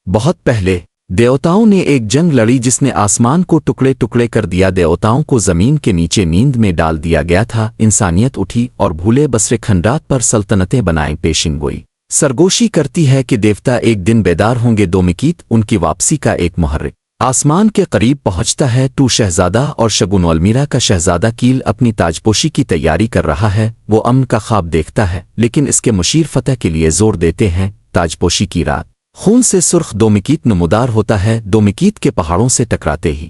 بہت پہلے دیوتاؤں نے ایک جنگ لڑی جس نے آسمان کو ٹکڑے ٹکڑے کر دیا، دیوتاؤں کو زمین کے نیچے نیند میں ڈال دیا گیا تھا، انسانیت اٹھی اور بھولے بسرے کھنڈات پر سلطنتیں بنائیں، پیشن گوئی سرگوشی کرتی ہے کہ دیوتا ایک دن بیدار ہوں گے، دومکیت ان کی واپسی کا ایک محرک آسمان کے قریب پہنچتا ہے، تو شہزادہ اور شگن والمیرا کا شہزادہ کیل اپنی تاجپوشی کی تیاری کر رہا ہے، وہ امن کا خواب دیکھتا ہے لیکن اس کے مشیر فتح کے لیے زور دیتے ہیں، تاجپوشی کی رات خون سے سرخ دومکیت نمودار ہوتا ہے، دومکیت کے پہاڑوں سے ٹکراتے ہی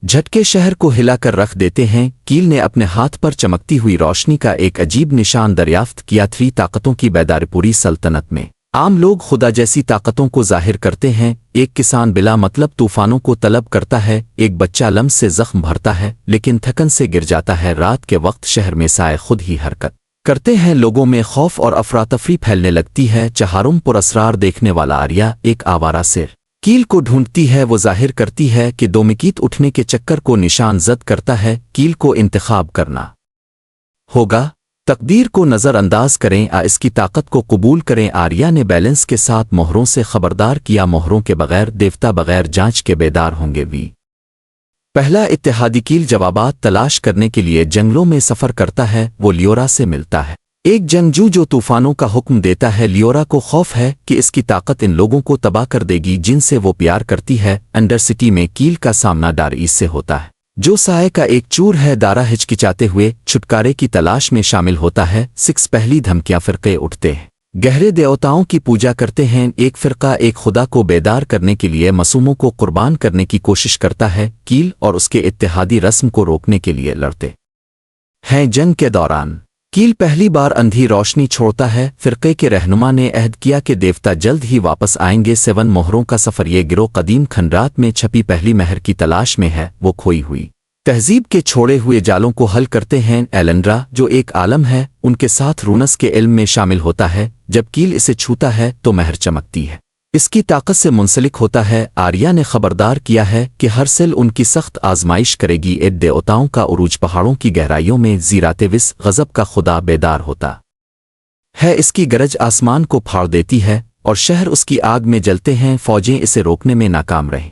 جھٹکے شہر کو ہلا کر رکھ دیتے ہیں، کیل نے اپنے ہاتھ پر چمکتی ہوئی روشنی کا ایک عجیب نشان دریافت کیا، تھری طاقتوں کی بیدار پوری سلطنت میں عام لوگ خدا جیسی طاقتوں کو ظاہر کرتے ہیں، ایک کسان بلا مطلب طوفانوں کو طلب کرتا ہے، ایک بچہ لمس سے زخم بھرتا ہے لیکن تھکن سے گر جاتا ہے، رات کے وقت شہر میں سائے خود ہی حرکت کرتے ہیں، لوگوں میں خوف اور افراتفری پھیلنے لگتی ہے، چہارم پر اسرار دیکھنے والا آریا ایک آوارہ سر کیل کو ڈھونڈتی ہے، وہ ظاہر کرتی ہے کہ دومکیت اٹھنے کے چکر کو نشان زد کرتا ہے، کیل کو انتخاب کرنا ہوگا، تقدیر کو نظر انداز کریں، اس کی طاقت کو قبول کریں، آریا نے بیلنس کے ساتھ مہروں سے خبردار کیا، مہروں کے بغیر دیوتا بغیر جانچ کے بیدار ہوں گے، پہلا اتحادی کیل جوابات تلاش کرنے کے لیے جنگلوں میں سفر کرتا ہے، وہ لیورا سے ملتا ہے، ایک جنگجو جو طوفانوں کا حکم دیتا ہے، لیورا کو خوف ہے کہ اس کی طاقت ان لوگوں کو تباہ کر دے گی جن سے وہ پیار کرتی ہے، انڈر سٹی میں کیل کا سامنا ڈارئیس سے ہوتا ہے جو سائے کا ایک چور ہے، دارا ہچکچاتے ہوئے چھٹکارے کی تلاش میں شامل ہوتا ہے، سکس پہلی دھمکیاں فرقے اٹھتے ہیں، گہرے دیوتاؤں کی پوجا کرتے ہیں، ایک فرقہ ایک خدا کو بیدار کرنے کے لیے معصوموں کو قربان کرنے کی کوشش کرتا ہے، کیل اور اس کے اتحادی رسم کو روکنے کے لیے لڑتے ہیں، جنگ کے دوران کیل پہلی بار اندھی روشنی چھوڑتا ہے، فرقے کے رہنما نے عہد کیا کہ دیوتا جلد ہی واپس آئیں گے، 7 مہروں کا سفر، یہ گروہ قدیم کھنڈرات میں چھپی پہلی مہر کی تلاش میں ہے، وہ کھوئی ہوئی تہذیب کے چھوڑے ہوئے جالوں کو حل کرتے ہیں، ایلنڈرا جو ایک عالم ہے ان کے ساتھ رونس کے علم میں شامل ہوتا ہے، جب کیل اسے چھوتا ہے تو مہر چمکتی ہے، اس کی طاقت سے منسلک ہوتا ہے، آریا نے خبردار کیا ہے کہ ہر سیل ان کی سخت آزمائش کرے گی، ایڈ دیوتاؤں کا عروج پہاڑوں کی گہرائیوں میں زیراتوس غضب کا خدا بیدار ہوتا ہے، اس کی گرج آسمان کو پھاڑ دیتی ہے اور شہر اس کی آگ میں جلتے ہیں، فوجیں اسے روکنے میں ناکام رہیں،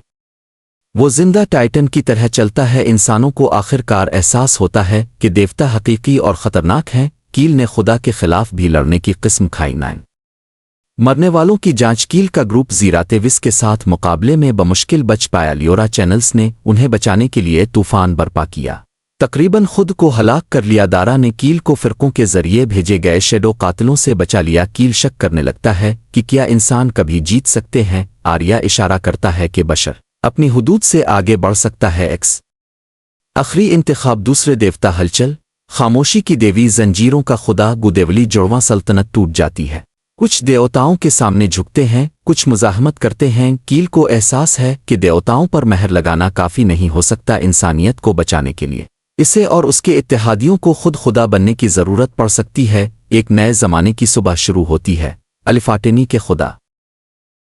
وہ زندہ ٹائٹن کی طرح چلتا ہے، انسانوں کو آخر کار احساس ہوتا ہے کہ دیوتا حقیقی اور خطرناک ہیں، کیل نے خدا کے خلاف بھی لڑنے کی قسم کھائی، 9 مرنے والوں کی جانچ، کیل کا گروپ زیراتوس کے ساتھ مقابلے میں بمشکل بچ پایا، لیورا چینلز نے انہیں بچانے کے لیے طوفان برپا کیا، تقریباً خود کو ہلاک کر لیا، دارا نے کیل کو فرقوں کے ذریعے بھیجے گئے شیڈو قاتلوں سے بچا لیا، کیل شک کرنے لگتا ہے کہ کیا انسان کبھی جیت سکتے ہیں، آریا اشارہ کرتا ہے کہ بشر اپنی حدود سے آگے بڑھ سکتا ہے، آخری انتخاب دوسرے دیوتا ہلچل، خاموشی کی دیوی، زنجیروں کا خدا، گودیولی جڑواں سلطنت ٹوٹ جاتی ہے، کچھ دیوتاؤں کے سامنے جھکتے ہیں، کچھ مزاحمت کرتے ہیں، کیل کو احساس ہے کہ دیوتاؤں پر مہر لگانا کافی نہیں ہو سکتا انسانیت کو بچانے کے لیے، اسے اور اس کے اتحادیوں کو خود خدا بننے کی ضرورت پڑ سکتی ہے، ایک نئے زمانے کی صبح شروع ہوتی ہے، الفاٹینی کے خدا